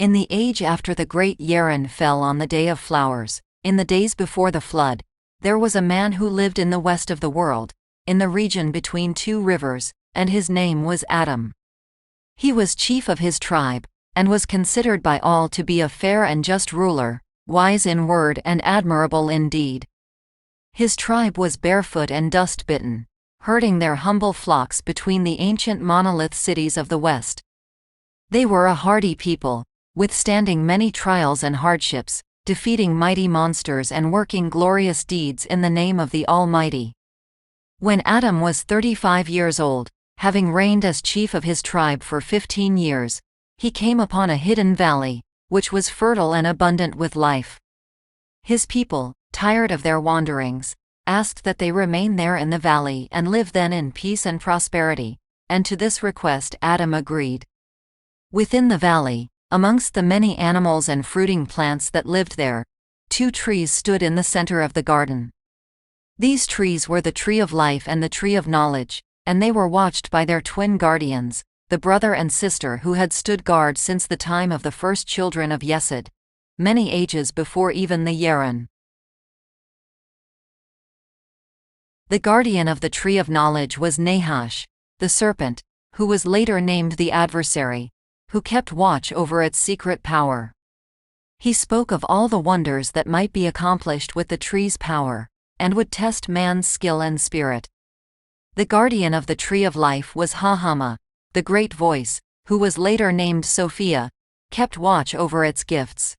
In the age after the great Yeren fell on the Day of Flowers, in the days before the flood, there was a man who lived in the west of the world, in the region between two rivers, and his name was Adam. He was chief of his tribe, and was considered by all to be a fair and just ruler, wise in word and admirable in deed. His tribe was barefoot and dust-bitten, herding their humble flocks between the ancient monolith cities of the west. They were a hardy people, withstanding many trials and hardships, defeating mighty monsters and working glorious deeds in the name of the Almighty. When Adam was 35 years old, having reigned as chief of his tribe for 15 years, he came upon a hidden valley, which was fertile and abundant with life. His people, tired of their wanderings, asked that they remain there in the valley and live then in peace and prosperity, and to this request Adam agreed. Within the valley, amongst the many animals and fruiting plants that lived there, 2 trees stood in the center of the garden. These trees were the tree of life and the tree of knowledge, and they were watched by their twin guardians, the brother and sister who had stood guard since the time of the first children of Yesod, many ages before even the Yeren. The guardian of the tree of knowledge was Nahash, the serpent, who was later named the adversary, who kept watch over its secret power. He spoke of all the wonders that might be accomplished with the tree's power, and would test man's skill and spirit. The guardian of the tree of life was Hahama, the great voice, who was later named Sophia, kept watch over its gifts.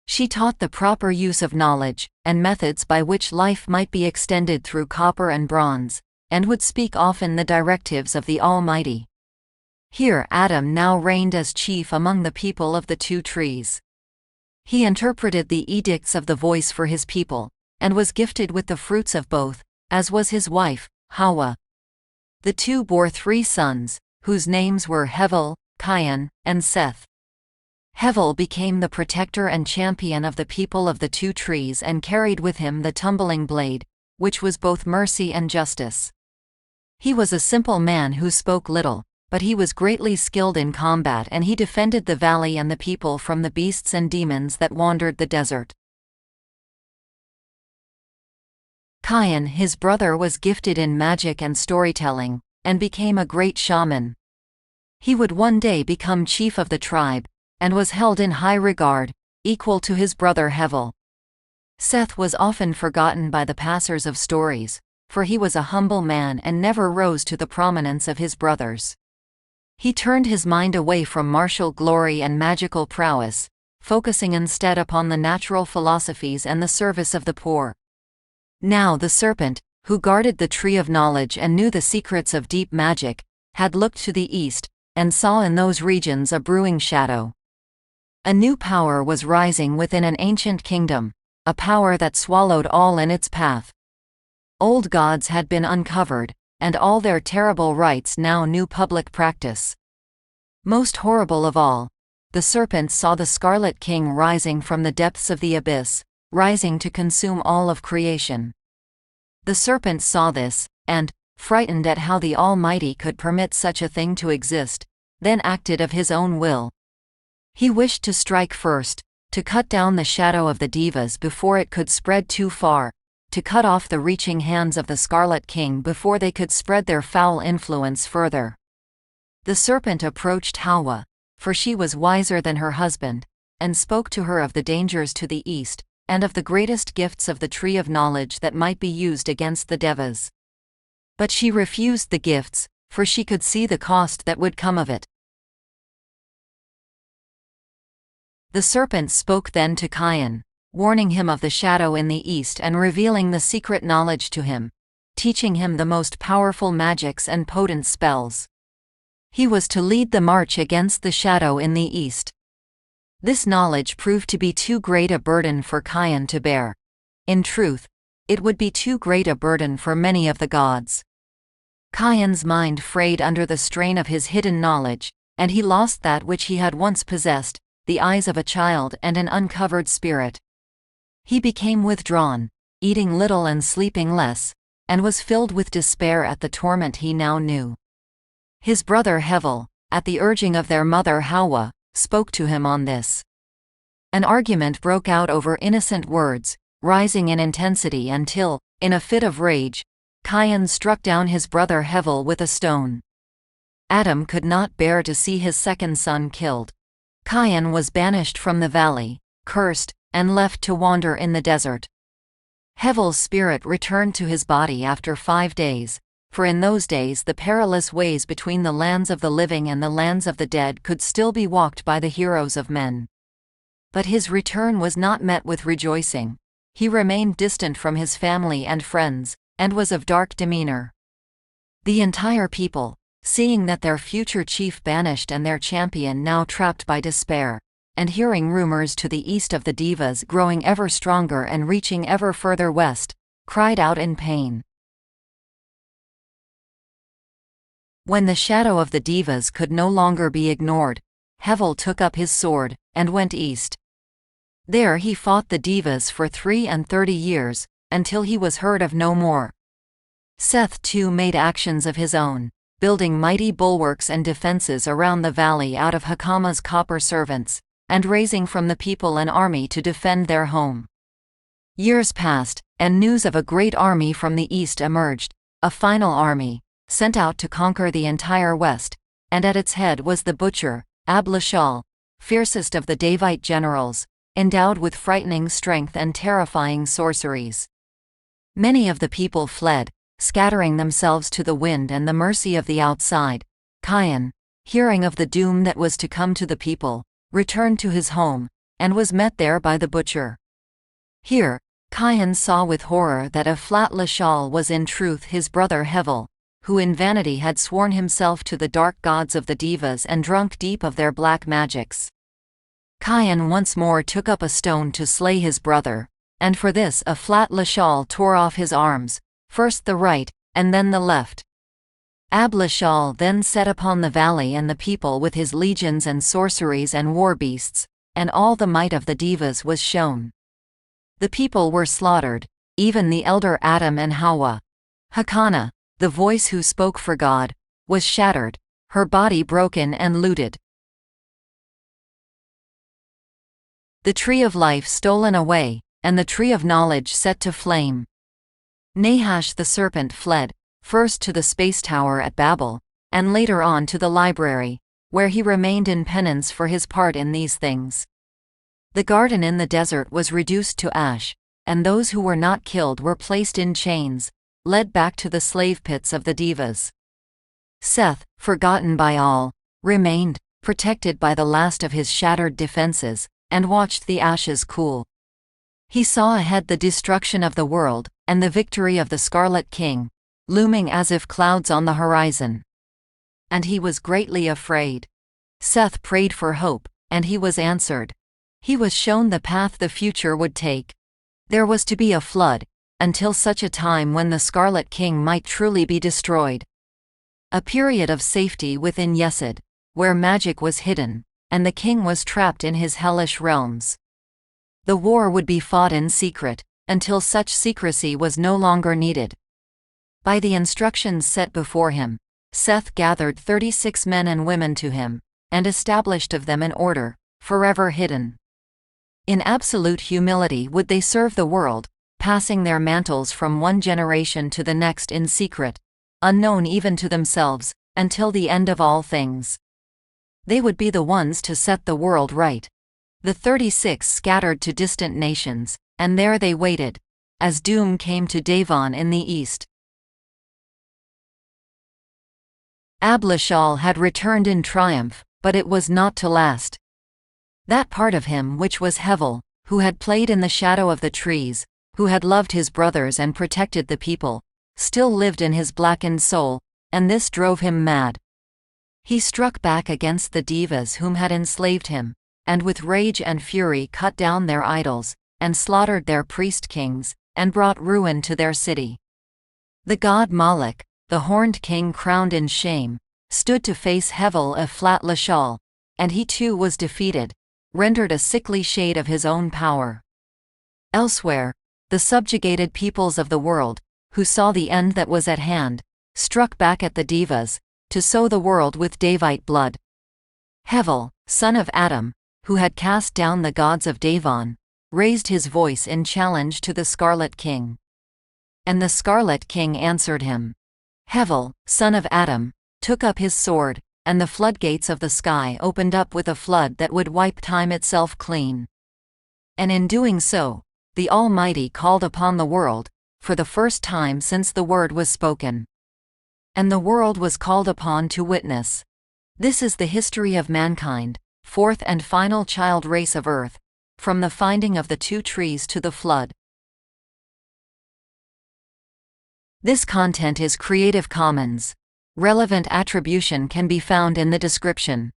She taught the proper use of knowledge, and methods by which life might be extended through copper and bronze, and would speak often the directives of the Almighty. Here Adam now reigned as chief among the people of the 2 trees. He interpreted the edicts of the voice for his people, and was gifted with the fruits of both, as was his wife, Hawa. The 2 bore 3 sons, whose names were Hevel, Cain, and Seth. Hevel became the protector and champion of the people of the 2 trees and carried with him the tumbling blade, which was both mercy and justice. He was a simple man who spoke little, but he was greatly skilled in combat, and he defended the valley and the people from the beasts and demons that wandered the desert. Cain, his brother, was gifted in magic and storytelling, and became a great shaman. He would one day become chief of the tribe, and was held in high regard, equal to his brother Hevel. Seth was often forgotten by the passers of stories, for he was a humble man and never rose to the prominence of his brothers. He turned his mind away from martial glory and magical prowess, focusing instead upon the natural philosophies and the service of the poor. Now the serpent, who guarded the tree of knowledge and knew the secrets of deep magic, had looked to the east, and saw in those regions a brewing shadow. A new power was rising within an ancient kingdom, a power that swallowed all in its path. Old gods had been uncovered, and all their terrible rites now knew public practice. Most horrible of all, the serpent saw the Scarlet King rising from the depths of the abyss, rising to consume all of creation. The serpent saw this, and, frightened at how the Almighty could permit such a thing to exist, then acted of his own will. He wished to strike first, to cut down the shadow of the Devas before it could spread too far, to cut off the reaching hands of the Scarlet King before they could spread their foul influence further. The serpent approached Hawa, for she was wiser than her husband, and spoke to her of the dangers to the east, and of the greatest gifts of the tree of knowledge that might be used against the Devas. But she refused the gifts, for she could see the cost that would come of it. The serpent spoke then to Cain, warning him of the shadow in the east and revealing the secret knowledge to him, teaching him the most powerful magics and potent spells. He was to lead the march against the shadow in the east. This knowledge proved to be too great a burden for Cain to bear. In truth, it would be too great a burden for many of the gods. Cain's mind frayed under the strain of his hidden knowledge, and he lost that which he had once possessed, the eyes of a child and an uncovered spirit. He became withdrawn, eating little and sleeping less, and was filled with despair at the torment he now knew. His brother Hevel, at the urging of their mother Hawa, spoke to him on this. An argument broke out over innocent words, rising in intensity until, in a fit of rage, Cain struck down his brother Hevel with a stone. Adam could not bear to see his second son killed. Cain was banished from the valley, cursed, and left to wander in the desert. Hevel's spirit returned to his body after 5 days, for in those days the perilous ways between the lands of the living and the lands of the dead could still be walked by the heroes of men. But his return was not met with rejoicing. He remained distant from his family and friends, and was of dark demeanor. The entire people, seeing that their future chief banished and their champion now trapped by despair, and hearing rumors to the east of the Devas growing ever stronger and reaching ever further west, cried out in pain. When the shadow of the Devas could no longer be ignored, Hevel took up his sword, and went east. There he fought the Devas for 33 years, until he was heard of no more. Seth too made actions of his own, building mighty bulwarks and defenses around the valley out of Hakama's copper servants, and raising from the people an army to defend their home. Years passed, and news of a great army from the east emerged, a final army, sent out to conquer the entire west, and at its head was the butcher, Ablashal, fiercest of the Davite generals, endowed with frightening strength and terrifying sorceries. Many of the people fled, scattering themselves to the wind and the mercy of the outside. Cain, hearing of the doom that was to come to the people, returned to his home, and was met there by the butcher. Here, Cain saw with horror that Ablashal was in truth his brother Hevel, who in vanity had sworn himself to the dark gods of the Devas and drunk deep of their black magics. Cain once more took up a stone to slay his brother, and for this Ablashal tore off his arms, first the right, and then the left. Ablashal then set upon the valley and the people with his legions and sorceries and war beasts, and all the might of the Devas was shown. The people were slaughtered, even the elder Adam and Hawa. Hakana, the voice who spoke for God, was shattered, her body broken and looted. The tree of life stolen away, and the tree of knowledge set to flame. Nahash the serpent fled, first to the space tower at Babel, and later on to the library, where he remained in penance for his part in these things. The garden in the desert was reduced to ash, and those who were not killed were placed in chains, led back to the slave pits of the Devas. Seth, forgotten by all, remained, protected by the last of his shattered defenses, and watched the ashes cool. He saw ahead the destruction of the world, and the victory of the Scarlet King, looming as if clouds on the horizon. And he was greatly afraid. Seth prayed for hope, and he was answered. He was shown the path the future would take. There was to be a flood, until such a time when the Scarlet King might truly be destroyed. A period of safety within Yesod, where magic was hidden, and the king was trapped in his hellish realms. The war would be fought in secret, until such secrecy was no longer needed. By the instructions set before him, Seth gathered 36 men and women to him, and established of them an order, forever hidden. In absolute humility would they serve the world, passing their mantles from one generation to the next in secret, unknown even to themselves, until the end of all things. They would be the ones to set the world right. The 36 scattered to distant nations, and there they waited, as doom came to Davon in the east. Ablashal had returned in triumph, but it was not to last. That part of him which was Hevel, who had played in the shadow of the trees, who had loved his brothers and protected the people, still lived in his blackened soul, and this drove him mad. He struck back against the Devas whom had enslaved him, and with rage and fury cut down their idols, and slaughtered their priest-kings, and brought ruin to their city. The god Moloch, the horned king crowned in shame, stood to face Hevel Ablashal, and he too was defeated, rendered a sickly shade of his own power. Elsewhere, the subjugated peoples of the world, who saw the end that was at hand, struck back at the Devas, to sow the world with Davite blood. Hevel, son of Adam, who had cast down the gods of Davon, raised his voice in challenge to the Scarlet King. And the Scarlet King answered him. Hevel, son of Adam, took up his sword, and the floodgates of the sky opened up with a flood that would wipe time itself clean. And in doing so, the Almighty called upon the world, for the first time since the word was spoken. And the world was called upon to witness. This is the history of mankind, fourth and final child race of Earth, from the finding of the two trees to the flood. This content is Creative Commons. Relevant attribution can be found in the description.